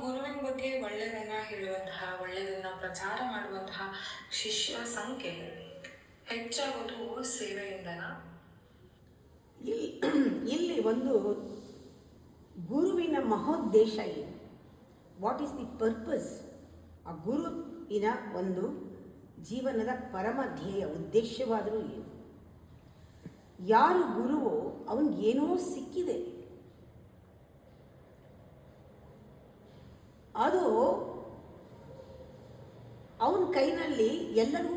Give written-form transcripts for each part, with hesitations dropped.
ಗುರುವಿನ ಬಗ್ಗೆ ಒಳ್ಳೆಯದನ್ನ ಹೇಳುವಂತಹ, ಒಳ್ಳೆಯದನ್ನ ಪ್ರಚಾರ ಮಾಡುವಂತಹ ಶಿಷ್ಯರ ಸಂಖ್ಯೆ ಹೆಚ್ಚಾಗೋದು ಸೇವೆಯಿಂದನಾ? ಇಲ್ಲಿ ಒಂದು ಗುರುವಿನ ಮಹೋದ್ದೇಶ ಏನು, ವಾಟ್ ಈಸ್ ದಿ ಪರ್ಪಸ್? ಆ ಗುರುವಿನ ಒಂದು ಜೀವನದ ಪರಮ ಧ್ಯೇಯ ಉದ್ದೇಶವಾದರೂ ಏನು? ಯಾರು ಗುರುವೋ ಅವನಿಗೇನೋ ಸಿಕ್ಕಿದೆ, ಅದು ಅವನ ಕೈನಲ್ಲಿ ಎಲ್ಲರೂ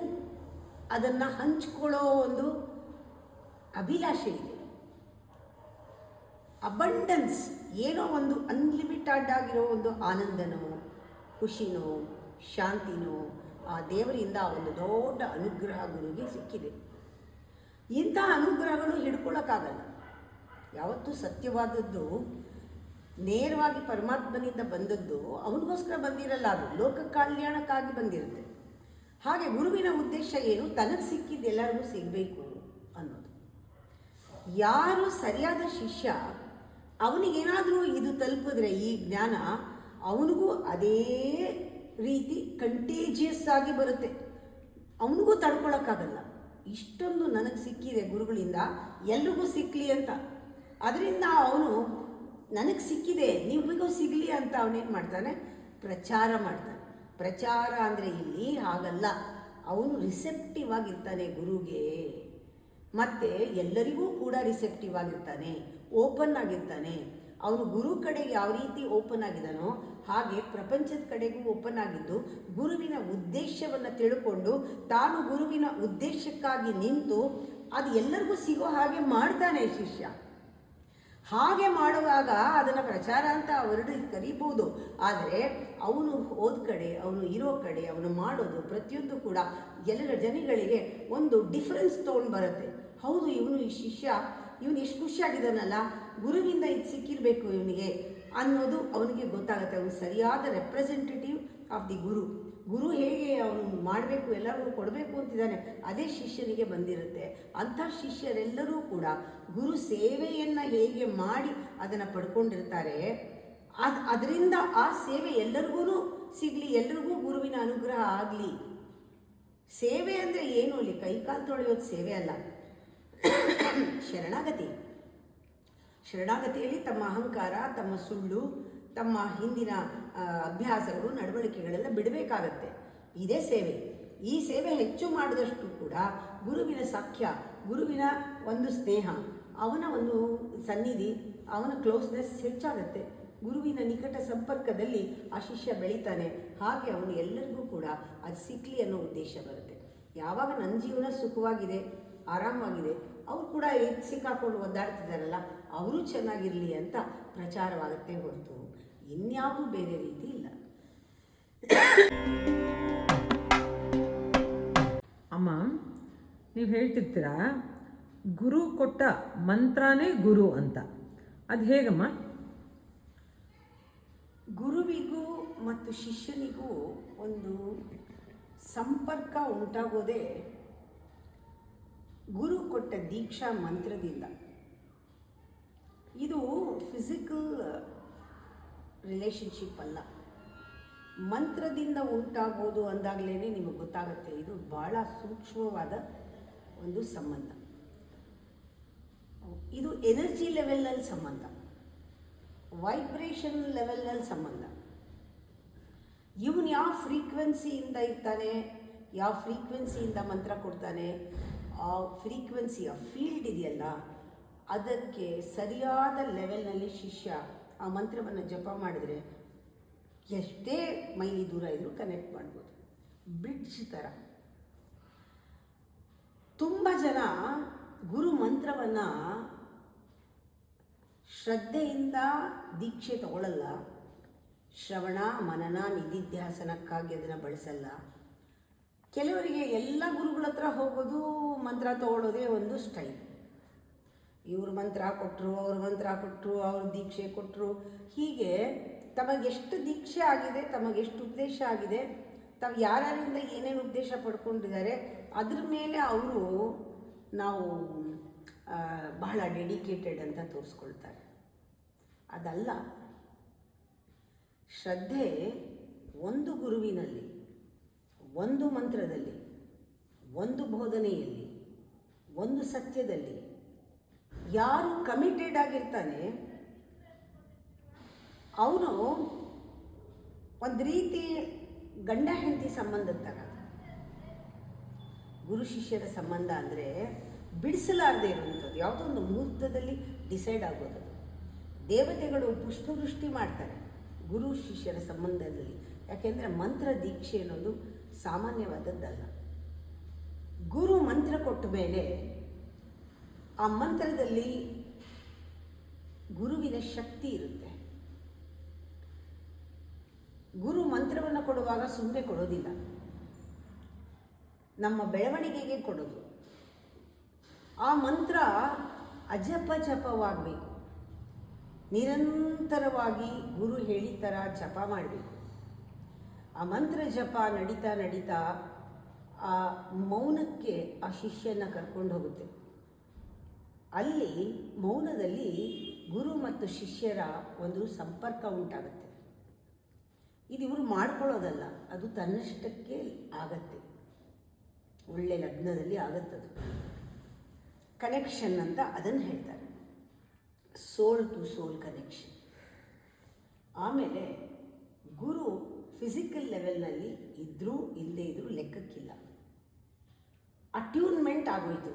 ಅದನ್ನು ಹಂಚ್ಕೊಳ್ಳೋ ಒಂದು ಅಭಿಲಾಷೆ ಇದೆ. ಅಬಂಡೆನ್ಸ್, ಏನೋ ಒಂದು ಅನ್ಲಿಮಿಟೆಡ್ ಆಗಿರೋ ಒಂದು ಆನಂದನೋ, ಖುಷಿನೋ, ಶಾಂತಿನೋ ಆ ದೇವರಿಂದ ಒಂದು ದೊಡ್ಡ ಅನುಗ್ರಹ ಗುರುವಿಗೆ ಸಿಕ್ಕಿದೆ. ಇಂಥ ಅನುಗ್ರಹಗಳು ಹಿಡ್ಕೊಳ್ಳೋಕ್ಕಾಗಲ್ಲ. ಯಾವತ್ತೂ ಸತ್ಯವಾದದ್ದು ನೇರವಾಗಿ ಪರಮಾತ್ಮನಿಂದ ಬಂದದ್ದು ಅವನಿಗೋಸ್ಕರ ಬಂದಿರಲ್ಲ, ಅದು ಲೋಕ ಕಲ್ಯಾಣಕ್ಕಾಗಿ ಬಂದಿರುತ್ತೆ. ಹಾಗೆ ಗುರುವಿನ ಉದ್ದೇಶ ಏನು? ತನಗೆ ಸಿಕ್ಕಿದ್ದು ಎಲ್ಲರಿಗೂ ಸಿಗಬೇಕು ಅನ್ನೋದು. ಯಾರು ಸರಿಯಾದ ಶಿಷ್ಯ, ಅವನಿಗೇನಾದರೂ ಇದು ತಲುಪಿದ್ರೆ ಈ ಜ್ಞಾನ ಅವನಿಗೂ ಅದೇ ರೀತಿ ಕಂಟೇಜಿಯಸ್ ಆಗಿ ಬರುತ್ತೆ, ಅವನಿಗೂ ತಡ್ಕೊಳಕ್ಕಾಗಲ್ಲ. ಇಷ್ಟೊಂದು ನನಗೆ ಸಿಕ್ಕಿದೆ ಗುರುಗಳಿಂದ, ಎಲ್ರಿಗೂ ಸಿಕ್ಕಲಿ ಅಂತ. ಅದರಿಂದ ಅವನು ನನಗೆ ಸಿಕ್ಕಿದೆ ನಿಮಗೂ ಸಿಗಲಿ ಅಂತ ಅವನೇನು ಮಾಡ್ತಾನೆ? ಪ್ರಚಾರ ಮಾಡ್ತಾನೆ. ಪ್ರಚಾರ ಅಂದರೆ ಇಲ್ಲಿ ಹಾಗಲ್ಲ, ಅವನು ರಿಸೆಪ್ಟಿವ್ ಆಗಿರ್ತಾನೆ ಗುರುಗೆ, ಮತ್ತು ಎಲ್ಲರಿಗೂ ಕೂಡ ರಿಸೆಪ್ಟಿವ್ ಆಗಿರ್ತಾನೆ, ಓಪನ್ ಆಗಿರ್ತಾನೆ. ಅವನು ಗುರು ಕಡೆಗೆ ಯಾವ ರೀತಿ ಓಪನ್ ಆಗಿದ್ದಾನೋ ಹಾಗೆ ಪ್ರಪಂಚದ ಕಡೆಗೂ ಓಪನ್ ಆಗಿದ್ದು, ಗುರುವಿನ ಉದ್ದೇಶವನ್ನು ತಿಳ್ಕೊಂಡು ತಾನು ಗುರುವಿನ ಉದ್ದೇಶಕ್ಕಾಗಿ ನಿಂತು ಅದು ಎಲ್ಲರಿಗೂ ಸಿಗೋ ಹಾಗೆ ಮಾಡ್ತಾನೆ ಶಿಷ್ಯ. ಹಾಗೆ ಮಾಡುವಾಗ ಅದನ್ನು ಪ್ರಚಾರ ಅಂತ ಹೊರಡು ಕರೀಬೋದು. ಆದರೆ ಅವನು ಹೋದ ಕಡೆ, ಅವನು ಇರೋ ಕಡೆ, ಅವನು ಮಾಡೋದು ಪ್ರತಿಯೊಂದು ಕೂಡ ಎಲ್ಲರ ಜನಗಳಿಗೆ ಒಂದು ಡಿಫ್ರೆನ್ಸ್ ತೊಗೊಂಡು ಬರುತ್ತೆ. ಹೌದು, ಇವನು ಈ ಶಿಷ್ಯ, ಇವನು ಎಷ್ಟು ಖುಷಿಯಾಗಿದ್ದಾನಲ್ಲ, ಗುರುವಿಂದ ಇದು ಸಿಕ್ಕಿರಬೇಕು ಇವನಿಗೆ ಅನ್ನೋದು ಅವನಿಗೆ ಗೊತ್ತಾಗುತ್ತೆ. ಅವನು ಸರಿಯಾದ ರೆಪ್ರೆಸೆಂಟೇಟಿವ್ ಆಫ್ ದಿ ಗುರು. ಗುರು ಹೇಗೆ ಅವನು ಮಾಡಬೇಕು, ಎಲ್ಲರಿಗೂ ಕೊಡಬೇಕು ಅಂತಿದ್ದಾನೆ, ಅದೇ ಶಿಷ್ಯನಿಗೆ ಬಂದಿರುತ್ತೆ. ಅಂಥ ಶಿಷ್ಯರೆಲ್ಲರೂ ಕೂಡ ಗುರು ಸೇವೆಯನ್ನು ಹೇಗೆ ಮಾಡಿ ಅದನ್ನು ಪಡ್ಕೊಂಡಿರ್ತಾರೆ, ಅದರಿಂದ ಆ ಸೇವೆ ಎಲ್ಲರಿಗೂ ಸಿಗಲಿ, ಎಲ್ರಿಗೂ ಗುರುವಿನ ಅನುಗ್ರಹ ಆಗಲಿ. ಸೇವೆ ಅಂದರೆ ಏನು? ಅಲ್ಲಿ ಕೈಕಾಲು ತೊಳೆಯೋದು ಸೇವೆ ಅಲ್ಲ, ಶರಣಾಗತಿ. ಶರಣಾಗತಿಯಲ್ಲಿ ತಮ್ಮ ಅಹಂಕಾರ, ತಮ್ಮ ಸುಳ್ಳು, ತಮ್ಮ ಹಿಂದಿನ ಅಭ್ಯಾಸಗಳು, ನಡವಳಿಕೆಗಳೆಲ್ಲ ಬಿಡಬೇಕಾಗತ್ತೆ. ಇದೇ ಸೇವೆ. ಈ ಸೇವೆ ಹೆಚ್ಚು ಮಾಡಿದಷ್ಟು ಕೂಡ ಗುರುವಿನ ಸಖ್ಯ, ಗುರುವಿನ ಒಂದು ಸ್ನೇಹ, ಅವನ ಒಂದು ಸನ್ನಿಧಿ, ಅವನ ಕ್ಲೋಸ್ನೆಸ್ ಹೆಚ್ಚಾಗತ್ತೆ. ಗುರುವಿನ ನಿಕಟ ಸಂಪರ್ಕದಲ್ಲಿ ಆ ಶಿಷ್ಯ ಬೆಳೀತಾನೆ. ಹಾಗೆ ಅವನು ಎಲ್ಲರಿಗೂ ಕೂಡ ಅದು ಸಿಕ್ಕಲಿ ಅನ್ನೋ ಉದ್ದೇಶ ಬರುತ್ತೆ. ಯಾವಾಗ ನನ್ನ ಜೀವನ ಸುಖವಾಗಿದೆ, ಆರಾಮಾಗಿದೆ, ಅವರು ಕೂಡ ಸಿಕ್ಕಾಕೊಂಡು ಒದ್ದಾಡ್ತಿದ್ದಾರಲ್ಲ, ಅವರು ಚೆನ್ನಾಗಿರಲಿ ಅಂತ ಪ್ರಚಾರವಾಗುತ್ತೆ ಹೊರತು ಇನ್ಯಾವುದೂ ಬೇರೆ ರೀತಿ ಇಲ್ಲ. ಅಮ್ಮ, ನೀವು ಹೇಳ್ತಿರ್ತೀರ ಗುರು ಕೊಟ್ಟ ಮಂತ್ರನೇ ಗುರು ಅಂತ, ಅದು ಹೇಗಮ್ಮ? ಗುರುವಿಗೂ ಮತ್ತು ಶಿಷ್ಯನಿಗೂ ಒಂದು ಸಂಪರ್ಕ ಉಂಟಾಗೋದೇ ಗುರು ಕೊಟ್ಟ ದೀಕ್ಷಾ ಮಂತ್ರದಿಂದ. ಇದು ಫಿಸಿಕಲ್ ರಿಲೇಷನ್ಶಿಪ್ ಅಲ್ಲ, ಮಂತ್ರದಿಂದ ಉಂಟಾಗೋದು ಅಂದಾಗಲೇ ನಿಮಗೆ ಗೊತ್ತಾಗುತ್ತೆ ಇದು ಭಾಳ ಸೂಕ್ಷ್ಮವಾದ ಒಂದು ಸಂಬಂಧ. ಇದು ಎನರ್ಜಿ ಲೆವೆಲ್ನಲ್ಲಿ ಸಂಬಂಧ, ವೈಬ್ರೇಷನ್ ಲೆವೆಲ್ನಲ್ಲಿ ಸಂಬಂಧ. ಇವನು ಯಾವ ಫ್ರೀಕ್ವೆನ್ಸಿಯಿಂದ ಇರ್ತಾನೆ, ಯಾವ ಫ್ರೀಕ್ವೆನ್ಸಿಯಿಂದ ಮಂತ್ರ ಕೊಡ್ತಾನೆ, ಆ ಫ್ರೀಕ್ವೆನ್ಸಿಯ ಫೀಲ್ಡ್ ಇದೆಯಲ್ಲ, ಅದಕ್ಕೆ ಸರಿಯಾದ ಲೆವೆಲ್ನಲ್ಲಿ ಶಿಷ್ಯ ಆ ಮಂತ್ರವನ್ನು ಜಪ ಮಾಡಿದರೆ ಎಷ್ಟೇ ಮೈಲಿ ದೂರ ಇದ್ದರೂ ಕನೆಕ್ಟ್ ಮಾಡ್ಬೋದು. ಬ್ರಿಡ್ಜ್ ಥರ. ತುಂಬ ಜನ ಗುರು ಮಂತ್ರವನ್ನು ಶ್ರದ್ಧೆಯಿಂದ ದೀಕ್ಷೆ ತಗೊಳ್ಳಲ್ಲ, ಶ್ರವಣ ಮನನ ನಿಧಿಧ್ಯಾಸನಕ್ಕಾಗಿ ಅದನ್ನು ಬಳಸಲ್ಲ. ಕೆಲವರಿಗೆ ಎಲ್ಲ ಗುರುಗಳ ಹತ್ರ ಹೋಗೋದು, ಮಂತ್ರ ತಗೊಳ್ಳೋದೇ ಒಂದು ಸ್ಟೈಲ್. ಇವ್ರ ಮಂತ್ರ ಕೊಟ್ಟರು, ಅವ್ರ ಮಂತ್ರ ಕೊಟ್ಟರು, ಅವ್ರ ದೀಕ್ಷೆ ಕೊಟ್ಟರು, ಹೀಗೆ ತಮಗೆಷ್ಟು ದೀಕ್ಷೆ ಆಗಿದೆ, ತಮಗೆಷ್ಟು ಉಪದೇಶ ಆಗಿದೆ, ತಾವು ಯಾರ್ಯಾರಿಂದ ಏನೇನು ಉದ್ದೇಶ ಪಡ್ಕೊಂಡಿದ್ದಾರೆ ಅದ್ರ ಮೇಲೆ ಅವರು ನಾವು ಬಹಳ ಡೆಡಿಕೇಟೆಡ್ ಅಂತ ತೋರಿಸ್ಕೊಳ್ತಾರೆ. ಅದಲ್ಲ. ಶ್ರದ್ಧೆ ಒಂದು ಗುರುವಿನಲ್ಲಿ, ಒಂದು ಮಂತ್ರದಲ್ಲಿ, ಒಂದು ಬೋಧನೆಯಲ್ಲಿ, ಒಂದು ಸತ್ಯದಲ್ಲಿ ಯಾರು ಕಮಿಟೆಡ್ ಆಗಿರ್ತಾನೆ ಅವನು ಒಂದು ರೀತಿ ಗಂಡ ಹೆಂಡತಿ ಸಂಬಂಧದ ಥರ. ಗುರು ಶಿಷ್ಯರ ಸಂಬಂಧ ಅಂದರೆ ಬಿಡಿಸಲಾರದೆ ಇರುವಂಥದ್ದು, ಯಾವುದೋ ಒಂದು ಮುಹೂರ್ತದಲ್ಲಿ ಡಿಸೈಡ್ ಆಗೋದು. ದೇವತೆಗಳು ಪುಷ್ಪವೃಷ್ಟಿ ಮಾಡ್ತಾರೆ ಗುರು ಶಿಷ್ಯರ ಸಂಬಂಧದಲ್ಲಿ. ಯಾಕೆಂದರೆ ಮಂತ್ರ ದೀಕ್ಷೆ ಅನ್ನೋದು ಸಾಮಾನ್ಯವಾದದ್ದಲ್ಲ. ಗುರು ಮಂತ್ರ ಕೊಟ್ಟ ಮೇಲೆ ಆ ಮಂತ್ರದಲ್ಲಿ ಗುರುವಿನ ಶಕ್ತಿ ಇರುತ್ತೆ. ಗುರು ಮಂತ್ರವನ್ನು ಕೊಡುವಾಗ ಸುಮ್ಮನೆ ಕೊಡೋದಿಲ್ಲ, ನಮ್ಮ ಬೆಳವಣಿಗೆಗೆ ಕೊಡೋದು. ಆ ಮಂತ್ರ ಅಜಪಜಪವಾಗಬೇಕು, ನಿರಂತರವಾಗಿ ಗುರು ಹೇಳಿದ ಥರ ಜಪ ಮಾಡಬೇಕು. ಆ ಮಂತ್ರ ಜಪ ನಡೀತಾ ನಡೀತಾ ಆ ಮೌನಕ್ಕೆ ಆ ಶಿಷ್ಯನ ಕರ್ಕೊಂಡು ಹೋಗುತ್ತೆ. ಅಲ್ಲಿ ಮೌನದಲ್ಲಿ ಗುರು ಮತ್ತು ಶಿಷ್ಯರ ಒಂದು ಸಂಪರ್ಕ ಉಂಟಾಗುತ್ತೆ. ಇದು ಇವರು ಮಾಡ್ಕೊಳ್ಳೋದಲ್ಲ, ಅದು ತನ್ನಷ್ಟಕ್ಕೆ ಆಗತ್ತೆ. ಒಳ್ಳೆ ಲಗ್ನದಲ್ಲಿ ಆಗುತ್ತದು. ಕನೆಕ್ಷನ್ ಅಂತ ಅದನ್ನು ಹೇಳ್ತಾರೆ, ಸೋಲ್ ಟು ಸೋಲ್ ಕನೆಕ್ಷನ್. ಆಮೇಲೆ ಗುರು ಫಿಸಿಕಲ್ ಲೆವೆಲ್ನಲ್ಲಿ ಇದ್ದರೂ ಇಲ್ಲದೇ ಇದ್ದರೂ ಲೆಕ್ಕಕ್ಕಿಲ್ಲ, ಅಟ್ಯೂನ್ಮೆಂಟ್ ಆಗೋಯ್ತು.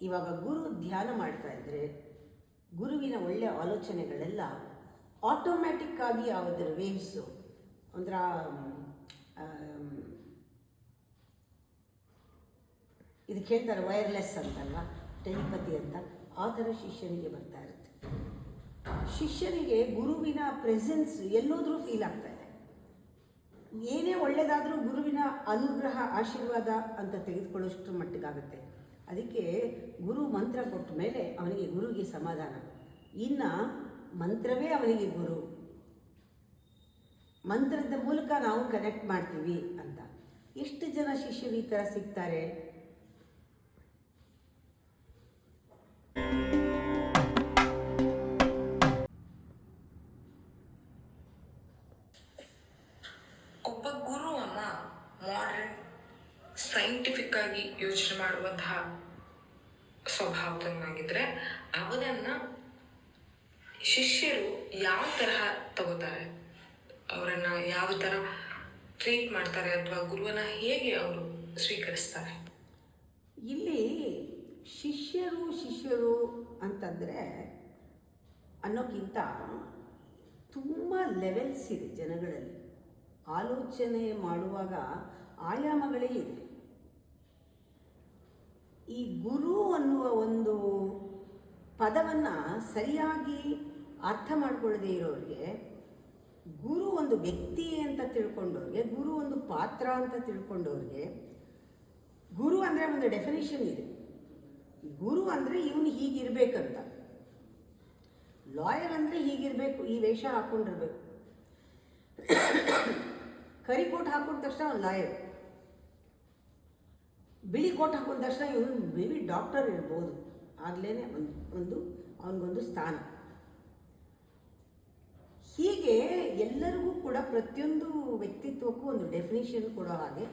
ಇವಾಗ ಗುರು ಧ್ಯಾನ ಮಾಡ್ತಾ ಇದ್ದರೆ ಗುರುವಿನ ಒಳ್ಳೆಯ ಆಲೋಚನೆಗಳೆಲ್ಲ ಆಟೋಮ್ಯಾಟಿಕ್ ಆಗಿ ಅದರ ವೇವ್ಸು ಒಂಥರ ಇದಕ್ಕೆ ಹೇಳ್ತಾರೆ ವೈರ್ಲೆಸ್ ಅಂತಲ್ವ, ಟೆಲಿಪತಿ ಅಂತ, ಆ ಥರ ಶಿಷ್ಯನಿಗೆ ಬರ್ತಾ ಇರುತ್ತೆ. ಶಿಷ್ಯನಿಗೆ ಗುರುವಿನ ಪ್ರೆಸೆನ್ಸ್ ಎಲ್ಲೋದ್ರೂ ಫೀಲ್ ಆಗ್ತಾ ಇದೆ. ಏನೇ ಒಳ್ಳೆಯದಾದರೂ ಗುರುವಿನ ಅನುಗ್ರಹ ಆಶೀರ್ವಾದ ಅಂತ ತೆಗೆದುಕೊಳ್ಳೋಷ್ಟು ಮಟ್ಟಿಗಾಗುತ್ತೆ. ಅದಕ್ಕೆ ಗುರು ಮಂತ್ರ ಕೊಟ್ಟ ಮೇಲೆ ಅವನಿಗೆ ಗುರುವಿಗೆ ಸಮಾಧಾನ. ಇನ್ನು ಮಂತ್ರವೇ ಅವನಿಗೆ ಗುರು, ಮಂತ್ರದ ಮೂಲಕ ನಾವು ಕನೆಕ್ಟ್ ಮಾಡ್ತೀವಿ ಅಂತ. ಎಷ್ಟು ಜನ ಶಿಷ್ಯರು ಈ ಥರ ಸಿಗ್ತಾರೆ? ಒಬ್ಬ ಗುರುವನ್ನ ಮಾಡರ್ನ್ ಸೈಂಟಿಫಿಕ್ ಆಗಿ ಯೋಚನೆ ಮಾಡುವಂತಹ ಸ್ವಭಾವದನ್ನಾಗಿದ್ರೆ ಅವನನ್ನ ಶಿಷ್ಯರು ಯಾವ ತರಹ ತಗೋತಾರೆ, ಅವರನ್ನ ಯಾವ ಥರ ಟ್ರೀಟ್ ಮಾಡ್ತಾರೆ, ಅಥವಾ ಗುರುವನ್ನ ಹೇಗೆ ಅವರು ಸ್ವೀಕರಿಸ್ತಾರೆ? ಇಲ್ಲಿ ಶಿಷ್ಯರು ಅಂತಂದರೆ ಅನ್ನೋಕ್ಕಿಂತ ತುಂಬ ಲೆವೆಲ್ಸ್ ಇದೆ ಜನಗಳಲ್ಲಿ. ಆಲೋಚನೆ ಮಾಡುವಾಗ ಆಯಾಮಗಳೇ ಇದೆ. ಈ ಗುರು ಅನ್ನುವ ಒಂದು ಪದವನ್ನು ಸರಿಯಾಗಿ ಅರ್ಥ ಮಾಡ್ಕೊಳ್ಳದೆ ಇರೋರಿಗೆ, ಗುರು ಒಂದು ವ್ಯಕ್ತಿ ಅಂತ ತಿಳ್ಕೊಂಡವ್ರಿಗೆ, ಗುರು ಒಂದು ಪಾತ್ರ ಅಂತ ತಿಳ್ಕೊಂಡವ್ರಿಗೆ, ಗುರು ಅಂದರೆ ಒಂದು ಡೆಫಿನೇಷನ್ ಇದೆ. ಗುರು ಅಂದರೆ ಇವನು ಹೀಗಿರಬೇಕಂತ, ಲಾಯರ್ ಅಂದರೆ ಹೀಗಿರಬೇಕು, ಈ ವೇಷ ಹಾಕ್ಕೊಂಡಿರ್ಬೇಕು. ಕರಿ ಕೋಟ್ ಹಾಕೊಂಡ ತಕ್ಷಣ ಅವ್ನು ಲಾಯರ್, ಬಿಳಿ ಕೋಟ್ ಹಾಕೊಂಡ ತಕ್ಷಣ ಇವನು ಮೇಬಿ ಡಾಕ್ಟರ್ ಇರ್ಬೋದು, ಆಗಲೇ ಅವನಿಗೊಂದು ಸ್ಥಾನ. ಹೀಗೆ ಎಲ್ಲರಿಗೂ ಕೂಡ ಪ್ರತಿಯೊಂದು ವ್ಯಕ್ತಿತ್ವಕ್ಕೂ ಒಂದು ಡೆಫಿನೇಷನ್ ಕೊಡೋ ಹಾಗೆ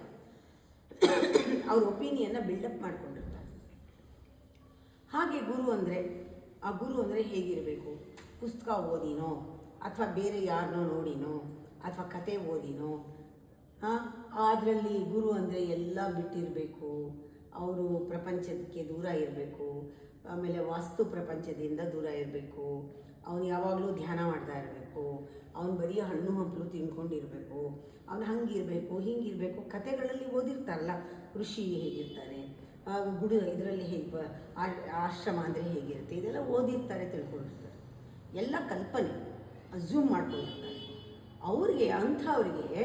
ಅವ್ರ ಒಪಿನಿಯನ್ನ ಬಿಲ್ಡಪ್ ಮಾಡ್ಕೊಂಡಿರ್ತಾರೆ. ಹಾಗೆ ಗುರು ಅಂದರೆ, ಆ ಗುರು ಅಂದರೆ ಹೇಗಿರಬೇಕು? ಪುಸ್ತಕ ಓದಿನೋ ಅಥವಾ ಬೇರೆ ಯಾರನ್ನೋ ನೋಡಿನೋ ಅಥವಾ ಕತೆ ಓದಿನೋ, ಅದರಲ್ಲಿ ಗುರು ಅಂದರೆ ಎಲ್ಲ ಬಿಟ್ಟಿರಬೇಕು, ಅವರು ಪ್ರಪಂಚಕ್ಕೆ ದೂರ ಇರಬೇಕು, ಆಮೇಲೆ ವಾಸ್ತು ಪ್ರಪಂಚದಿಂದ ದೂರ ಇರಬೇಕು, ಅವನು ಯಾವಾಗಲೂ ಧ್ಯಾನ ಮಾಡ್ತಾ ಇರಬೇಕು, ಅವನು ಬರೀ ಹಣ್ಣು ಹಂಪಲು ತಿನ್ಕೊಂಡಿರಬೇಕು, ಅವನು ಹಂಗಿರಬೇಕು ಹಿಂಗಿರಬೇಕು. ಕತೆಗಳಲ್ಲಿ ಓದಿರ್ತಾರಲ್ಲ, ಋಷಿ ಹೇಗಿರ್ತಾರೆ, ಇದರಲ್ಲಿ ಹೇಗೆ ಆಶ್ರಮ ಅಂದರೆ ಹೇಗಿರುತ್ತೆ, ಇದೆಲ್ಲ ಓದಿರ್ತಾರೆ, ತಿಳ್ಕೊಂಡಿರ್ತಾರೆ. ಎಲ್ಲ ಕಲ್ಪನೆ ಅಸ್ಯೂಮ್ ಮಾಡ್ಕೊಂಡಿರ್ತಾರೆ. ಅಂಥವ್ರಿಗೆ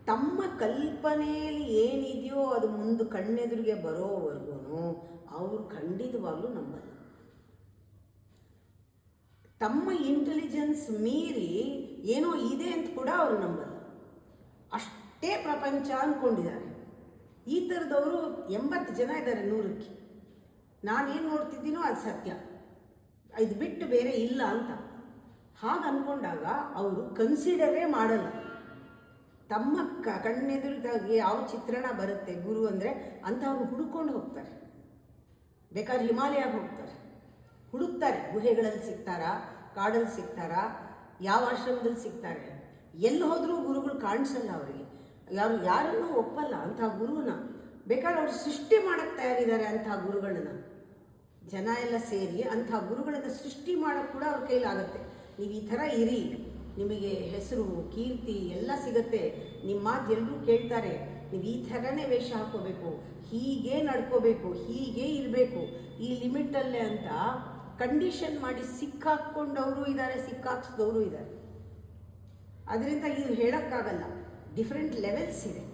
ತಮ್ಮ ಕಲ್ಪನೆಯಲ್ಲಿ ಏನಿದೆಯೋ ಅದು ಮುಂದೆ ಕಣ್ಣೆದುರಿಗೆ ಬರೋವರೆಗೂ ಅವರು ಖಂಡಿತವಾಗ್ಲೂ ನಂಬಲ್ಲ. ತಮ್ಮ ಇಂಟೆಲಿಜೆನ್ಸ್ ಮೀರಿ ಏನೋ ಇದೆ ಅಂತ ಕೂಡ ಅವರು ನಂಬಲ್ಲ. ಅಷ್ಟೇ ಪ್ರಪಂಚ ಅಂದ್ಕೊಂಡಿದ್ದಾರೆ. ಈ ಥರದವರು 80 ಜನ ಇದ್ದಾರೆ 100ಕ್ಕೆ. ನಾನೇನು ನೋಡ್ತಿದ್ದೀನೋ ಅದು ಸತ್ಯ, ಇದು ಬಿಟ್ಟು ಬೇರೆ ಇಲ್ಲ ಅಂತ. ಹಾಗೆ ಅಂದ್ಕೊಂಡಾಗ ಅವರು ಕನ್ಸಿಡರೇ ಮಾಡಲ್ಲ. ತಮ್ಮ ಕಣ್ಣೆದುರಿಗಾಗಿ ಯಾವ ಚಿತ್ರಣ ಬರುತ್ತೆ ಗುರು ಅಂದರೆ ಅಂಥವ್ರು ಹುಡುಕೊಂಡು ಹೋಗ್ತಾರೆ. ಬೇಕಾದ್ರೆ ಹಿಮಾಲಯಕ್ಕೆ ಹೋಗ್ತಾರೆ, ಹುಡುಕ್ತಾರೆ. ಗುಹೆಗಳಲ್ಲಿ ಸಿಗ್ತಾರಾ, ಕಾಡಲ್ಲಿ ಸಿಗ್ತಾರಾ, ಯಾವ ಆಶ್ರಮದಲ್ಲಿ ಸಿಗ್ತಾರೆ. ಎಲ್ಲಿ ಹೋದರೂ ಗುರುಗಳು ಕಾಣಿಸಲ್ಲ ಅವರಿಗೆ. ಯಾರನ್ನೂ ಒಪ್ಪಲ್ಲ ಅಂಥ ಗುರುನ. ಬೇಕಾದ್ರೆ ಅವ್ರು ಸೃಷ್ಟಿ ಮಾಡೋಕ್ಕೆ ತಯಾರಿದ್ದಾರೆ ಅಂಥ ಗುರುಗಳನ್ನ. ಜನ ಎಲ್ಲ ಸೇರಿ ಅಂಥ ಗುರುಗಳನ್ನು ಸೃಷ್ಟಿ ಮಾಡೋಕ್ಕೆ ಕೂಡ ಅವ್ರ ಕೈಲಾಗುತ್ತೆ. ನೀವು ಈ ಥರ ಇರಿ, ನಿಮಗೆ ಹೆಸರು ಕೀರ್ತಿ ಎಲ್ಲ ಸಿಗುತ್ತೆ, ನಿಮ್ಮ ಮಾತು ಎಲ್ಲರೂ ಕೇಳ್ತಾರೆ, ನೀವು ಈ ಥರನೇ ವೇಷ ಹಾಕ್ಕೋಬೇಕು, ಹೀಗೆ ನಡ್ಕೋಬೇಕು, ಹೀಗೆ ಇರಬೇಕು, ಈ ಲಿಮಿಟಲ್ಲೇ ಅಂತ ಕಂಡೀಷನ್ ಮಾಡಿ ಸಿಕ್ಕಾಕ್ಕೊಂಡವರು ಇದ್ದಾರೆ, ಸಿಕ್ಕಾಕ್ಸಿದವರು ಇದ್ದಾರೆ. ಅದರಿಂದ ಇದು ಹೇಳೋಕ್ಕಾಗಲ್ಲ, ಡಿಫ್ರೆಂಟ್ ಲೆವೆಲ್ಸ್ ಇದೆ.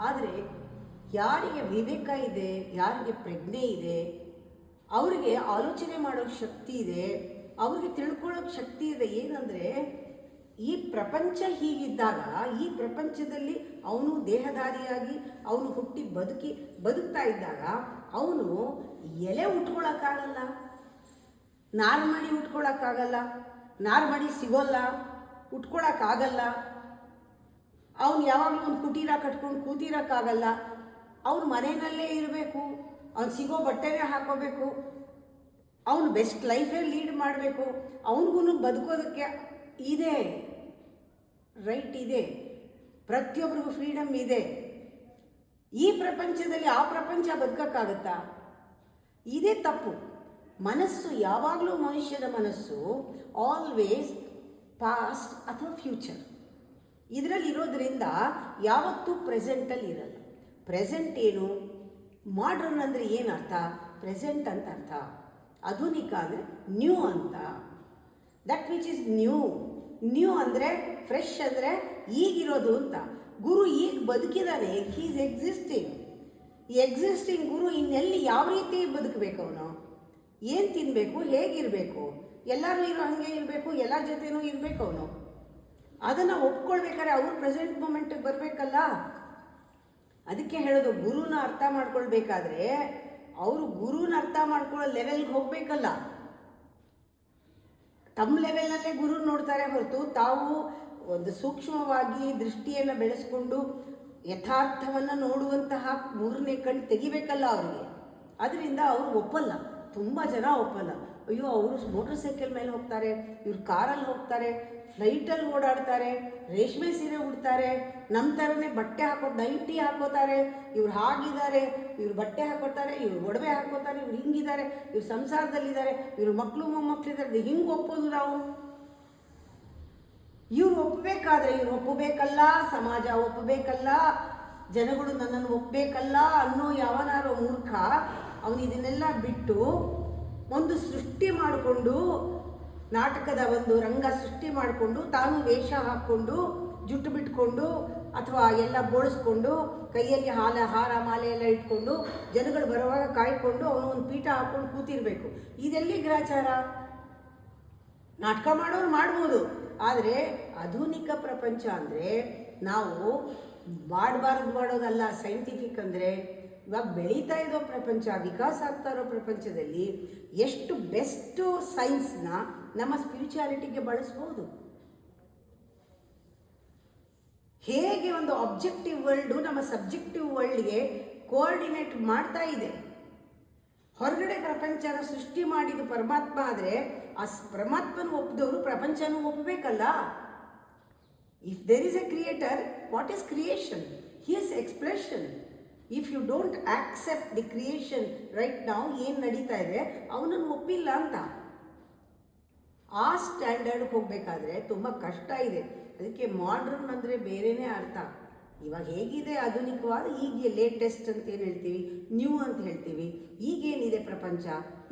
ಆದರೆ ಯಾರಿಗೆ ವಿವೇಕ ಇದೆ, ಯಾರಿಗೆ ಪ್ರಜ್ಞೆ ಇದೆ, ಅವರಿಗೆ ಆಲೋಚನೆ ಮಾಡೋಕ್ಕೆ ಶಕ್ತಿ ಇದೆ, ಅವ್ರಿಗೆ ತಿಳ್ಕೊಳ್ಳೋಕ್ಕೆ ಶಕ್ತಿ ಇದೆ. ಏನಂದರೆ ಈ ಪ್ರಪಂಚ ಹೀಗಿದ್ದಾಗ, ಈ ಪ್ರಪಂಚದಲ್ಲಿ ಅವನು ದೇಹಧಾರಿಯಾಗಿ ಅವನು ಹುಟ್ಟಿ ಬದುಕ್ತಾ ಇದ್ದಾಗ ಅವನು ಎಲೆ ಉಟ್ಕೊಳ್ಳೋಕ್ಕಾಗಲ್ಲ, ನಾರು ಮಾಡಿ ಉಟ್ಕೊಳ್ಳೋಕ್ಕಾಗಲ್ಲ, ನಾರು ಮಾಡಿ ಸಿಗೋಲ್ಲ, ಉಟ್ಕೊಳ್ಳೋಕ್ಕಾಗಲ್ಲ. ಅವನು ಯಾವಾಗಲೂ ಒಂದು ಕುಟೀರ ಕಟ್ಕೊಂಡು ಕೂತಿರೋಕ್ಕಾಗಲ್ಲ. ಅವನು ಮನೆಯಲ್ಲೇ ಇರಬೇಕು, ಅವ್ನು ಸಿಗೋ ಬಟ್ಟೆನೇ ಹಾಕೋಬೇಕು, ಅವನು ಬೆಸ್ಟ್ ಲೈಫೇ ಲೀಡ್ ಮಾಡಬೇಕು. ಅವನಿಗೂ ಬದುಕೋದಕ್ಕೆ ಇದೆ, ರೈಟ್ ಇದೆ, ಪ್ರತಿಯೊಬ್ಬರಿಗೂ ಫ್ರೀಡಮ್ ಇದೆ. ಈ ಪ್ರಪಂಚದಲ್ಲಿ ಆ ಪ್ರಪಂಚ ಬದುಕೋಕ್ಕಾಗತ್ತಾ? ಇದೇ ತಪ್ಪು. ಮನಸ್ಸು ಯಾವಾಗಲೂ, ಮನುಷ್ಯನ ಮನಸ್ಸು ಆಲ್ವೇಸ್ ಪಾಸ್ಟ್ ಅಥವಾ ಫ್ಯೂಚರ್ ಇದರಲ್ಲಿ ಇರೋದ್ರಿಂದ ಯಾವತ್ತೂ ಪ್ರೆಸೆಂಟಲ್ಲಿ ಇರಲ್ಲ. ಪ್ರೆಸೆಂಟ್ ಏನು? ಮಾಡ್ರನ್ ಅಂದರೆ ಏನು ಅರ್ಥ? ಪ್ರೆಸೆಂಟ್ ಅಂತ ಅರ್ಥ. ಆಧುನಿಕ ಅಂದರೆ ನ್ಯೂ ಅಂತ. ದಟ್ ವಿಚ್ ಇಸ್ ನ್ಯೂ ಅಂದರೆ ಫ್ರೆಶ್ ಅಂದರೆ ಈಗಿರೋದು ಅಂತ. ಗುರು ಈಗ ಬದುಕಿದ್ದಾನೆ, ಹೀ ಈಸ್ ಎಕ್ಸಿಸ್ಟಿಂಗ್ ಗುರು ಇನ್ನೆಲ್ಲಿ ಯಾವ ರೀತಿ ಬದುಕಬೇಕು, ಅವನು ಏನು ತಿನ್ನಬೇಕು, ಹೇಗಿರಬೇಕು, ಎಲ್ಲರೂ ಇರೋ ಹಾಗೆ ಇರಬೇಕು, ಎಲ್ಲರ ಜೊತೆನೂ ಇರಬೇಕು ಅವನು. ಅದನ್ನು ಒಪ್ಕೊಳ್ಬೇಕಾದ್ರೆ ಅವರು ಪ್ರೆಸೆಂಟ್ ಮೂಮೆಂಟಿಗೆ ಬರಬೇಕಲ್ಲ. ಅದಕ್ಕೆ ಹೇಳೋದು, ಗುರುನ ಅರ್ಥ ಮಾಡ್ಕೊಳ್ಬೇಕಾದ್ರೆ ಅವರು ಗುರುನ ಅರ್ಥ ಮಾಡ್ಕೊಳ್ಳೋ ಲೆವೆಲ್ಗೆ ಹೋಗಬೇಕಲ್ಲ. ತಮ್ಮ ಲೆವೆಲ್ನಲ್ಲೇ ಗುರು ನೋಡ್ತಾರೆ ಹೊರತು ತಾವು ಒಂದು ಸೂಕ್ಷ್ಮವಾಗಿ ದೃಷ್ಟಿಯನ್ನು ಬೆಳೆಸ್ಕೊಂಡು ಯಥಾರ್ಥವನ್ನು ನೋಡುವಂತಹ ಮೂರನೇ ಕಣ್ಣು ತೆಗಿಬೇಕಲ್ಲ ಅವರಿಗೆ. ಅದರಿಂದ ಅವರು ಒಪ್ಪಲ್ಲ, ತುಂಬ ಜನ ಒಪ್ಪಲ್ಲ. ಅಯ್ಯೋ, ಅವರು ಮೋಟರ್ ಸೈಕಲ್ ಮೇಲೆ ಹೋಗ್ತಾರೆ, ಇವ್ರು ಕಾರಲ್ಲಿ ಹೋಗ್ತಾರೆ, ಫ್ಲೈಟಲ್ಲಿ ಓಡಾಡ್ತಾರೆ, ರೇಷ್ಮೆ ಸೀರೆ ಉಡ್ತಾರೆ, ನಮ್ಮ ಥರನೇ ಬಟ್ಟೆ ನೈಟಿ ಹಾಕೋತಾರೆ, ಇವ್ರು ಹಾಗಿದ್ದಾರೆ, ಇವ್ರು ಬಟ್ಟೆ ಹಾಕೋತಾರೆ, ಇವ್ರು ಒಡವೆ ಹಾಕೋತಾರೆ, ಇವ್ರು ಹಿಂಗಿದ್ದಾರೆ, ಇವ್ರು ಸಂಸಾರದಲ್ಲಿದ್ದಾರೆ, ಇವ್ರು ಮಕ್ಕಳು ಮೊಮ್ಮಕ್ಕಳಿದ್ದಾರೆ. ಹಿಂಗೆ ಒಪ್ಪೋದು ನಾವು? ಇವ್ರು ಒಪ್ಪಬೇಕಾದ್ರೆ ಇವ್ರು ಒಪ್ಪಬೇಕಲ್ಲ, ಸಮಾಜ ಒಪ್ಪಬೇಕಲ್ಲ, ಜನಗಳು ನನ್ನನ್ನು ಒಪ್ಪಬೇಕಲ್ಲ ಅನ್ನೋ ಯಾವನಾರೋ ಮೂರ್ಖ ಅವನು ಇದನ್ನೆಲ್ಲ ಬಿಟ್ಟು ಒಂದು ಸೃಷ್ಟಿ ಮಾಡಿಕೊಂಡು, ನಾಟಕದ ಒಂದು ರಂಗ ಸೃಷ್ಟಿ ಮಾಡಿಕೊಂಡು, ತಾನು ವೇಷ ಹಾಕ್ಕೊಂಡು, ಜುಟ್ಟು ಬಿಟ್ಕೊಂಡು ಅಥವಾ ಎಲ್ಲ ಬೋಳಿಸ್ಕೊಂಡು, ಕೈಯಲ್ಲಿ ಹಾರ ಮಾಲೆ ಎಲ್ಲ ಇಟ್ಕೊಂಡು, ಜನಗಳು ಬರುವಾಗ ಕಾಯ್ಕೊಂಡು ಅವನು ಒಂದು ಪೀಠ ಹಾಕ್ಕೊಂಡು ಕೂತಿರ್ಬೇಕು. ಇದೆಲ್ಲಿ ಗ್ರಾಚಾರ? ನಾಟಕ ಮಾಡೋರು ಮಾಡ್ಬೋದು, ಆದರೆ ಆಧುನಿಕ ಪ್ರಪಂಚ ಅಂದರೆ ನಾವು ಮಾಡೋದಲ್ಲ. ಸೈಂಟಿಫಿಕ್ ಅಂದರೆ ಇವಾಗ ಬೆಳೀತಾ ಇರೋ ಪ್ರಪಂಚ, ವಿಕಾಸ ಆಗ್ತಾ ಇರೋ ಪ್ರಪಂಚದಲ್ಲಿ ಎಷ್ಟು ಬೆಸ್ಟು ಸೈನ್ಸ್ನ ನಮ್ಮ ಸ್ಪಿರಿಚುಯಾಲಿಟಿಗೆ ಬಳಸ್ಬೋದು. ಹೇಗೆ ಒಂದು ಆಬ್ಜೆಕ್ಟಿವ್ ವರ್ಲ್ಡು ನಮ್ಮ ಸಬ್ಜೆಕ್ಟಿವ್ ವರ್ಲ್ಡ್ಗೆ ಕೋಆರ್ಡಿನೇಟ್ ಮಾಡ್ತಾ ಇದೆ. ಹೊರಗಡೆ ಪ್ರಪಂಚನ ಸೃಷ್ಟಿ ಮಾಡಿದ ಪರಮಾತ್ಮ ಆದರೆ ಆ ಪರಮಾತ್ಮನ ಒಪ್ಪಿದವರು ಪ್ರಪಂಚನೂ ಒಪ್ಪಬೇಕಲ್ಲ. If there is a creator, what is creation? He is expression. If you don't accept the creation right ನಾವು ಏನು ನಡೀತಾ ಇದೆ ಅವನನ್ನು ಒಪ್ಪಿಲ್ಲ ಅಂತ. ಆ ಸ್ಟ್ಯಾಂಡರ್ಡ್ಗೆ ಹೋಗಬೇಕಾದ್ರೆ ತುಂಬ ಕಷ್ಟ ಇದೆ. ಅದಕ್ಕೆ ಮಾಡ್ರನ್ ಅಂದರೆ ಬೇರೆಯೇ ಅರ್ಥ. ಇವಾಗ ಹೇಗಿದೆ ಆಧುನಿಕವಾದ, ಈಗ ಲೇಟೆಸ್ಟ್ ಅಂತ ಏನು ಹೇಳ್ತೀವಿ, ನ್ಯೂ ಅಂತ ಹೇಳ್ತೀವಿ. ಈಗೇನಿದೆ ಪ್ರಪಂಚ,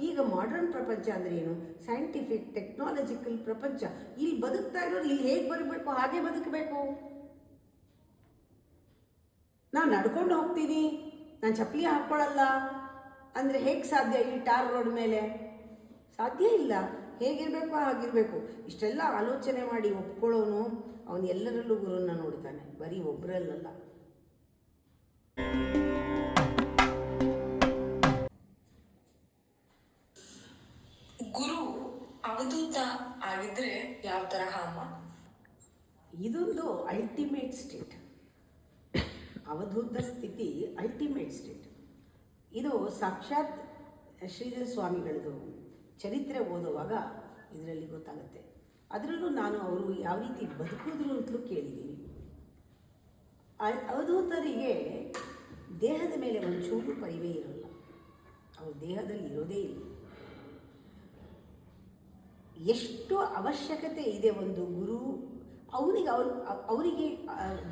ಈಗ ಮಾಡ್ರನ್ ಪ್ರಪಂಚ ಅಂದರೆ ಏನು? ಸೈಂಟಿಫಿಕ್ ಟೆಕ್ನಾಲಜಿಕಲ್ ಪ್ರಪಂಚ. ಇಲ್ಲಿ ಬದುಕ್ತಾ ಇರೋರು ಇಲ್ಲಿ ಹೇಗೆ ಬರಬೇಕು ಹಾಗೆ ಬದುಕಬೇಕು. ನಾನು ನಡ್ಕೊಂಡು ಹೋಗ್ತೀನಿ, ನಾನು ಚಪ್ಪಲಿ ಹಾಕ್ಕೊಳ್ಳಲ್ಲ ಅಂದರೆ ಹೇಗೆ ಸಾಧ್ಯ? ಈ ಟಾರ್ ರೋಡ್ ಮೇಲೆ ಸಾಧ್ಯ ಇಲ್ಲ. ಹೇಗಿರಬೇಕು ಹಾಗಿರಬೇಕು. ಇಷ್ಟೆಲ್ಲ ಆಲೋಚನೆ ಮಾಡಿ ಒಪ್ಕೊಳ್ಳೋನು ಅವನು ಎಲ್ಲರಲ್ಲೂ ಗುರುನ ನೋಡ್ತಾನೆ, ಬರೀ ಒಬ್ಬರಲ್ಲ. ಗುರು ಅವಧೂತ ಆಗಿದ್ರೆ ಯಾವ ತರಹ ಅಮ್ಮ? ಇದೊಂದು ಅಲ್ಟಿಮೇಟ್ ಸ್ಟೇಟ್. ಅವಧೂತ ಸ್ಥಿತಿ ಅಲ್ಟಿಮೇಟ್ ಸ್ಟೇಟ್. ಇದು ಸಾಕ್ಷಾತ್ ಶ್ರೀಧರ ಸ್ವಾಮಿಗಳದು ಚರಿತ್ರೆ ಓದುವಾಗ ಇದರಲ್ಲಿ ಗೊತ್ತಾಗುತ್ತೆ. ಅದರಲ್ಲೂ ನಾನು ಅವರು ಯಾವ ರೀತಿ ಬದುಕಿದ್ರು ಅಂತಲೂ ಕೇಳಿದ್ದೀನಿ. ಅವಧೂತರಿಗೆ ದೇಹದ ಮೇಲೆ ಒಂಚೂರು ಪರಿವೇ ಇರಲ್ಲ. ಅವ್ರ ದೇಹದಲ್ಲಿ ಇರೋದೇ ಇಲ್ಲ. ಎಷ್ಟು ಅವಶ್ಯಕತೆ ಇದೆ ಒಂದು ಗುರು, ಅವರಿಗೆ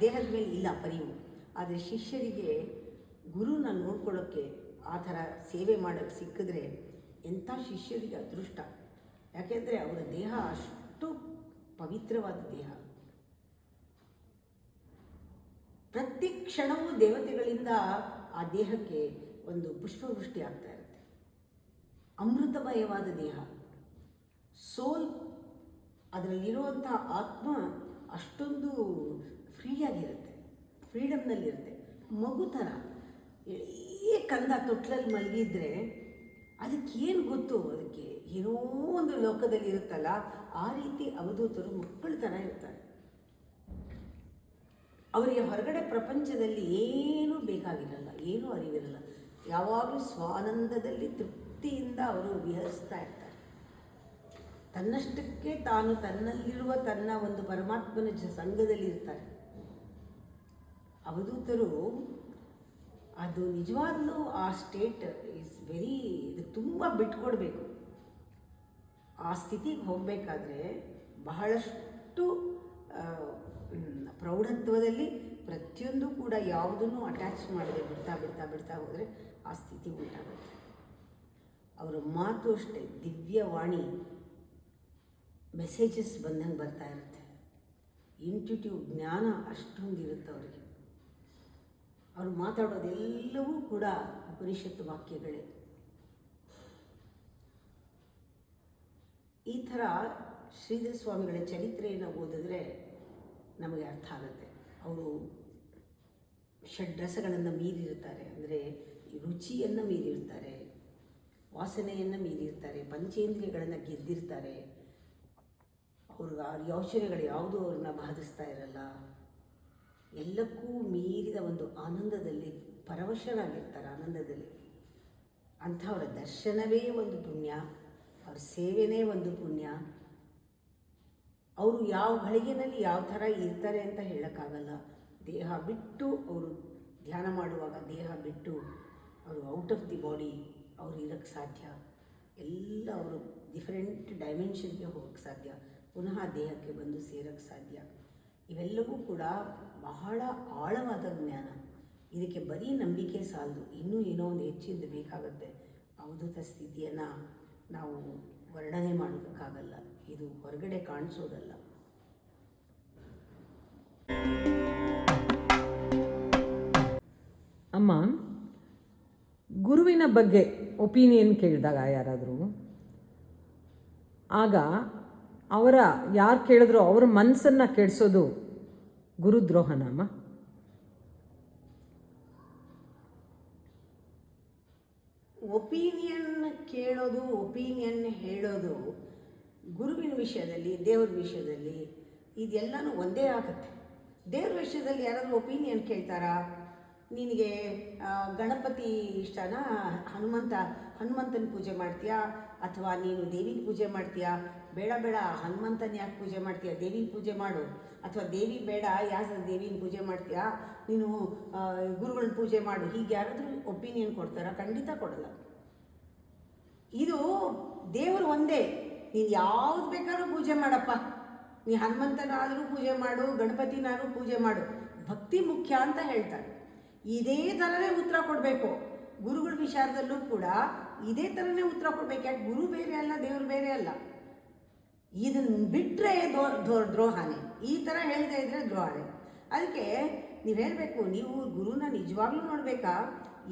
ದೇಹದ ಮೇಲೆ ಇಲ್ಲ ಪರಿವು. ಆದರೆ ಶಿಷ್ಯರಿಗೆ ಗುರುನ ನೋಡ್ಕೊಳ್ಳೋಕ್ಕೆ ಆ ಥರ ಸೇವೆ ಮಾಡೋಕ್ಕೆ ಸಿಕ್ಕಿದ್ರೆ ಎಂಥ ಶಿಷ್ಯರಿಗೆ ಅದೃಷ್ಟ. ಯಾಕೆಂದರೆ ಅವರ ದೇಹ ಅಷ್ಟು ಪವಿತ್ರವಾದ ದೇಹ. ಪ್ರತಿ ಕ್ಷಣವೂ ದೇವತೆಗಳಿಂದ ಆ ದೇಹಕ್ಕೆ ಒಂದು ಪುಷ್ಪವೃಷ್ಟಿ ಆಗ್ತಾ ಇರುತ್ತೆ. ಅಮೃತಮಯವಾದ ದೇಹ, ಸೋಲ್, ಅದರಲ್ಲಿರುವಂಥ ಆತ್ಮ ಅಷ್ಟೊಂದು ಫ್ರೀಯಾಗಿರುತ್ತೆ, ಫ್ರೀಡಮ್ನಲ್ಲಿರುತ್ತೆ. ಮಗು ಥರ ಎಳೆಯ ಕಂದ ತೊಟ್ಲಲ್ಲಿ ಮಲಗಿದ್ರೆ ಅದಕ್ಕೇನು ಗೊತ್ತು, ಅದಕ್ಕೆ ಏನೋ ಒಂದು ಲೋಕದಲ್ಲಿ ಇರುತ್ತಲ್ಲ, ಆ ರೀತಿ ಅವಧೂತರು ಮಕ್ಕಳ ಥರ ಇರ್ತಾರೆ. ಅವರಿಗೆ ಹೊರಗಡೆ ಪ್ರಪಂಚದಲ್ಲಿ ಏನೂ ಬೇಕಾಗಿರಲ್ಲ, ಏನೂ ಅರಿವಿರಲ್ಲ. ಯಾವಾಗಲೂ ಸ್ವಾನಂದದಲ್ಲಿ ತೃಪ್ತಿಯಿಂದ ಅವರು ವಿಹರಿಸ್ತಾ ಇರ್ತಾರೆ. ತನ್ನಷ್ಟಕ್ಕೆ ತಾನು ತನ್ನಲ್ಲಿರುವ ತನ್ನ ಒಂದು ಪರಮಾತ್ಮನ ಸಂಘದಲ್ಲಿ ಇರ್ತಾರೆ ಅವಧೂತರು. ಅದು ನಿಜವಾಗ್ಲೂ ಆ ಸ್ಟೇಟ್ ಈಸ್ ವೆರಿ, ಇದು ತುಂಬ ಬಿಟ್ಕೊಡ್ಬೇಕು. ಆ ಸ್ಥಿತಿಗೆ ಹೋಗಬೇಕಾದ್ರೆ ಬಹಳಷ್ಟು ಪ್ರೌಢತ್ವದಲ್ಲಿ ಪ್ರತಿಯೊಂದು ಕೂಡ ಯಾವುದನ್ನು ಅಟ್ಯಾಚ್ ಮಾಡದೆ ಬಿಡ್ತಾ ಹೋದರೆ ಆ ಸ್ಥಿತಿ ಉಂಟಾಗುತ್ತೆ. ಅವರ ಮಾತು ಅಷ್ಟೇ ದಿವ್ಯವಾಣಿ, ಮೆಸೇಜಸ್ ಬಂದಂಗೆ ಬರ್ತಾ ಇರುತ್ತೆ. ಇಂಟ್ಯೂಟಿವ್ ಜ್ಞಾನ ಅಷ್ಟೊಂದಿರುತ್ತೆ ಅವರಿಗೆ. ಅವರು ಮಾತಾಡೋದೆಲ್ಲವೂ ಕೂಡ ಉಪನಿಷತ್ತು ವಾಕ್ಯಗಳೇ. ಈ ಥರ ಶ್ರೀಧರ ಸ್ವಾಮಿಗಳ ಚರಿತ್ರೆಯನ್ನು ಓದಿದ್ರೆ ನಮಗೆ ಅರ್ಥ ಆಗುತ್ತೆ. ಅವರು ಷಡ್ರಸಗಳನ್ನು ಮೀರಿರ್ತಾರೆ, ಅಂದರೆ ರುಚಿಯನ್ನು ಮೀರಿರ್ತಾರೆ, ವಾಸನೆಯನ್ನು ಮೀರಿರ್ತಾರೆ, ಪಂಚೇಂದ್ರಿಯಗಳನ್ನು ಗೆದ್ದಿರ್ತಾರೆ. ಅವ್ರಿಗೆ ಯೋಚನೆಗಳು ಯಾವುದೂ ಅವ್ರನ್ನ ಬಾಧಿಸ್ತಾ ಇರಲ್ಲ. ಎಲ್ಲಕ್ಕೂ ಮೀರಿದ ಒಂದು ಆನಂದದಲ್ಲಿ ಪರವಶರಾಗಿರ್ತಾರೆ, ಆನಂದದಲ್ಲಿ. ಅಂಥವರ ದರ್ಶನವೇ ಒಂದು ಪುಣ್ಯ, ಅವ್ರ ಸೇವೆನೇ ಒಂದು ಪುಣ್ಯ. ಅವರು ಯಾವ ಘಳಿಗೆನಲ್ಲಿ ಯಾವ ಥರ ಇರ್ತಾರೆ ಅಂತ ಹೇಳೋಕ್ಕಾಗಲ್ಲ. ದೇಹ ಬಿಟ್ಟು ಅವರು ಧ್ಯಾನ ಮಾಡುವಾಗ ದೇಹ ಬಿಟ್ಟು ಅವರು ಔಟ್ ಆಫ್ ದಿ ಬಾಡಿ ಅವರು ಇರೋಕ್ಕೆ ಸಾಧ್ಯ. ಎಲ್ಲ ಅವರು ಡಿಫರೆಂಟ್ ಡೈಮೆನ್ಷನ್ಗೆ ಹೋಗೋಕ್ಕೆ ಸಾಧ್ಯ, ಪುನಃ ದೇಹಕ್ಕೆ ಬಂದು ಸೇರೋಕ್ಕೆ ಸಾಧ್ಯ. ಇವೆಲ್ಲವೂ ಕೂಡ ಬಹಳ ಆಳವಾದ ಜ್ಞಾನ. ಇದಕ್ಕೆ ಬರೀ ನಂಬಿಕೆ ಸಾಲದು, ಇನ್ನೂ ಏನೋ ಒಂದು ಹೆಚ್ಚಿಂದ ಬೇಕಾಗುತ್ತೆ. ಅವಧೂತ ಸ್ಥಿತಿಯನ್ನು ನಾವು ವರ್ಣನೆ ಮಾಡೋದಕ್ಕಾಗಲ್ಲ, ಇದು ಹೊರಗಡೆ ಕಾಣಿಸೋದಲ್ಲ. ಅಮ್ಮ, ಗುರುವಿನ ಬಗ್ಗೆ ಒಪಿನಿಯನ್ ಕೇಳಿದಾಗ ಯಾರಾದರೂ, ಆಗ ಅವರ ಯಾರು ಕೇಳಿದ್ರೋ ಅವರ ಮನಸ್ಸನ್ನು ಕೆಡಿಸೋದು ಗುರುದ್ರೋಹನ ಅಮ್ಮ? ಒಪಿನಿಯನ್ ಕೇಳೋದು, ಒಪಿನಿಯನ್ ಹೇಳೋದು ಗುರುವಿನ ವಿಷಯದಲ್ಲಿ, ದೇವ್ರ ವಿಷಯದಲ್ಲಿ ಇದೆಲ್ಲನೂ ಒಂದೇ ಆಗುತ್ತೆ. ದೇವ್ರ ವಿಷಯದಲ್ಲಿ ಯಾರಾದರೂ ಒಪಿನಿಯನ್ ಕೇಳ್ತಾರಾ? ನಿನಗೆ ಗಣಪತಿ ಇಷ್ಟನಾ, ಹನುಮಂತನ ಪೂಜೆ ಮಾಡ್ತೀಯಾ, ಅಥವಾ ನೀನು ದೇವಿನ ಪೂಜೆ ಮಾಡ್ತೀಯಾ? ಬೇಡ ಹನುಮಂತನ ಯಾಕೆ ಪೂಜೆ ಮಾಡ್ತೀಯಾ, ದೇವಿನ ಪೂಜೆ ಮಾಡು. ಅಥವಾ ದೇವಿ ಬೇಡ, ಯಾಕೆ ದೇವಿನ ಪೂಜೆ ಮಾಡ್ತೀಯಾ, ನೀನು ಗುರುಗಳನ್ನ ಪೂಜೆ ಮಾಡು. ಹೀಗೆ ಯಾರಾದರೂ ಒಪಿನಿಯನ್ ಕೊಡ್ತಾರಾ? ಖಂಡಿತ ಕೊಡಲ್ಲ. ಇದು ದೇವರು ಒಂದೇ, ನೀನು ಯಾವ್ದು ಬೇಕಾದ್ರೂ ಪೂಜೆ ಮಾಡಪ್ಪ, ನೀ ಹನುಮಂತನಾದರೂ ಪೂಜೆ ಮಾಡು, ಗಣಪತಿನಾದರೂ ಪೂಜೆ ಮಾಡು, ಭಕ್ತಿ ಮುಖ್ಯ ಅಂತ ಹೇಳ್ತಾರೆ. ಇದೇ ಥರನೇ ಉತ್ತರ ಕೊಡಬೇಕು. ಗುರುಗಳ ವಿಚಾರದಲ್ಲೂ ಕೂಡ ಇದೇ ಥರನೇ ಉತ್ತರ ಕೊಡಬೇಕು. ಯಾಕೆ? ಗುರು ಬೇರೆ ಅಲ್ಲ, ದೇವರು ಬೇರೆ ಅಲ್ಲ. ಇದನ್ನು ಬಿಟ್ಟರೆ ದ್ರೋಹನೇ. ಈ ಥರ ಹೇಳ್ತಾ ಇದ್ದರೆ ದ್ರೋಹನೇ. ಅದಕ್ಕೆ ನೀವು ಹೇಳಬೇಕು, ನೀವು ಗುರುನ ನಿಜವಾಗ್ಲೂ ನೋಡಬೇಕಾ,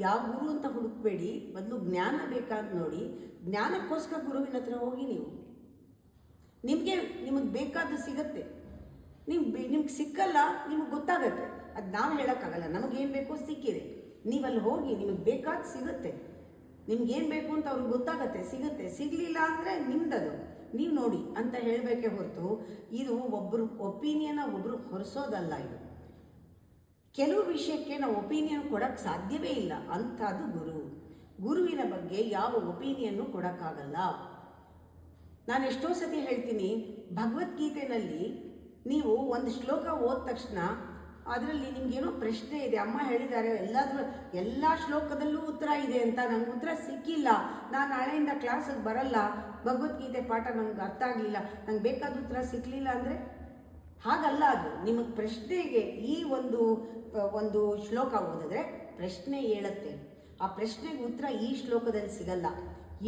ಯಾವ ಗುರು ಅಂತ ಹುಡುಕಬೇಡಿ, ಬದಲು ಜ್ಞಾನ ಬೇಕಾ ಅಂತ ನೋಡಿ. ಜ್ಞಾನಕ್ಕೋಸ್ಕರ ಗುರುವಿನ ಹತ್ರ ಹೋಗಿ ನೀವು. ನಿಮಗೆ ಬೇಕಾದ್ದು ಸಿಗತ್ತೆ. ನಿಮ್ಗೆ ಸಿಕ್ಕಲ್ಲ, ನಿಮಗೆ ಗೊತ್ತಾಗತ್ತೆ. ಅದು ನಾವು ಹೇಳೋಕ್ಕಾಗಲ್ಲ. ನಮಗೇನು ಬೇಕೋ ಸಿಕ್ಕಿದೆ, ನೀವಲ್ಲಿ ಹೋಗಿ ನಿಮಗೆ ಬೇಕಾದ ಸಿಗುತ್ತೆ. ನಿಮ್ಗೇನು ಬೇಕು ಅಂತ ಅವ್ರಿಗೆ ಗೊತ್ತಾಗತ್ತೆ, ಸಿಗುತ್ತೆ. ಸಿಗಲಿಲ್ಲ ಅಂದರೆ ನಿಮ್ದದು. ನೀವು ನೋಡಿ ಅಂತ ಹೇಳಬೇಕೇ ಹೊರತು ಇದು ಒಬ್ಬರು ಒಪಿನಿಯನ್ನ ಒಬ್ಬರು ಹೊರಿಸೋದಲ್ಲ. ಇದು ಕೆಲವು ವಿಷಯಕ್ಕೆ ನಾವು ಒಪಿನಿಯನ್ ಕೊಡೋಕ್ಕೆ ಸಾಧ್ಯವೇ ಇಲ್ಲ. ಅಂಥದ್ದು ಗುರುವಿನ ಬಗ್ಗೆ ಯಾವ ಒಪಿನಿಯನ್ನು ಕೊಡೋಕ್ಕಾಗಲ್ಲ. ನಾನು ಎಷ್ಟೋ ಸತಿ ಹೇಳ್ತೀನಿ, ಭಗವದ್ಗೀತೆಯಲ್ಲಿ ನೀವು ಒಂದು ಶ್ಲೋಕ ಓದ ತಕ್ಷಣ ಅದರಲ್ಲಿ ನಿಮಗೇನೋ ಪ್ರಶ್ನೆ ಇದೆ, ಅಮ್ಮ ಹೇಳಿದ್ದಾರೆ ಎಲ್ಲ ಶ್ಲೋಕದಲ್ಲೂ ಉತ್ತರ ಇದೆ ಅಂತ, ನನಗೆ ಉತ್ತರ ಸಿಕ್ಕಿಲ್ಲ, ನಾನು ನಾಳೆಯಿಂದ ಕ್ಲಾಸಿಗೆ ಬರಲ್ಲ, ಭಗವದ್ಗೀತೆ ಪಾಠ ನನಗೆ ಅರ್ಥ ಆಗಲಿಲ್ಲ, ನಂಗೆ ಬೇಕಾದ ಉತ್ತರ ಸಿಕ್ಕಲಿಲ್ಲ ಅಂದರೆ ಹಾಗಲ್ಲ. ಅದು ನಿಮಗೆ ಪ್ರಶ್ನೆಗೆ ಈ ಒಂದು ಶ್ಲೋಕ ಓದಿದ್ರೆ ಪ್ರಶ್ನೆ ಹೇಳುತ್ತೆ. ಆ ಪ್ರಶ್ನೆಗೆ ಉತ್ತರ ಈ ಶ್ಲೋಕದಲ್ಲಿ ಸಿಗಲ್ಲ,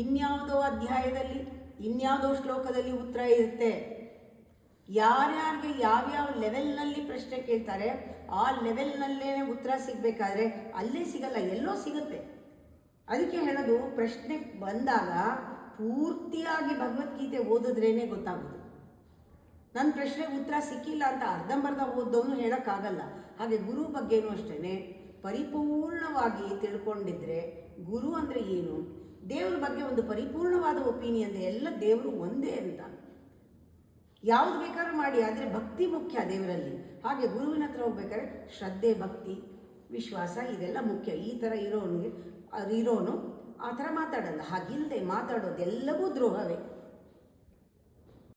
ಇನ್ಯಾವುದೋ ಅಧ್ಯಾಯದಲ್ಲಿ ಇನ್ಯಾವುದೋ ಶ್ಲೋಕದಲ್ಲಿ ಉತ್ತರ ಇರುತ್ತೆ. ಯಾರ್ಯಾರಿಗೆ ಯಾವ್ಯಾವ ಲೆವೆಲ್ನಲ್ಲಿ ಪ್ರಶ್ನೆ ಕೇಳ್ತಾರೆ ಆ ಲೆವೆಲ್ನಲ್ಲೇ ಉತ್ತರ ಸಿಗಬೇಕಾದ್ರೆ ಅಲ್ಲೇ ಸಿಗಲ್ಲ, ಎಲ್ಲೋ ಸಿಗುತ್ತೆ. ಅದಕ್ಕೆ ಹೇಳೋದು, ಪ್ರಶ್ನೆ ಬಂದಾಗ ಪೂರ್ತಿಯಾಗಿ ಭಗವದ್ಗೀತೆ ಓದಿದ್ರೇ ಗೊತ್ತಾಗೋದು. ನನ್ನ ಪ್ರಶ್ನೆಗೆ ಉತ್ತರ ಸಿಕ್ಕಿಲ್ಲ ಅಂತ ಅರ್ಧಂಬರ್ಧ ಓದೋನು ಹೇಳೋಕ್ಕಾಗಲ್ಲ. ಹಾಗೆ ಗುರು ಬಗ್ಗೆನೂ ಅಷ್ಟೇ, ಪರಿಪೂರ್ಣವಾಗಿ ತಿಳ್ಕೊಂಡಿದ್ರೆ ಗುರು ಅಂದರೆ ಏನು, ದೇವ್ರ ಬಗ್ಗೆ ಒಂದು ಪರಿಪೂರ್ಣವಾದ ಒಪಿನಿಯನ್, ಎಲ್ಲ ದೇವರು ಒಂದೇ ಅಂತ. ಯಾವುದು ಬೇಕಾದ್ರೂ ಮಾಡಿ, ಆದರೆ ಭಕ್ತಿ ಮುಖ್ಯ ದೇವರಲ್ಲಿ. ಹಾಗೆ ಗುರುವಿನ ಹತ್ರ ಹೋಗ್ಬೇಕಾದ್ರೆ ಶ್ರದ್ಧೆ, ಭಕ್ತಿ, ವಿಶ್ವಾಸ ಇದೆಲ್ಲ ಮುಖ್ಯ. ಈ ಥರ ಇರೋನು ಆ ಥರ ಮಾತಾಡಲ್ಲ. ಹಾಗಿಲ್ಲದೆ ಮಾತಾಡೋದೆಲ್ಲವೂ ದ್ರೋಹವೇ.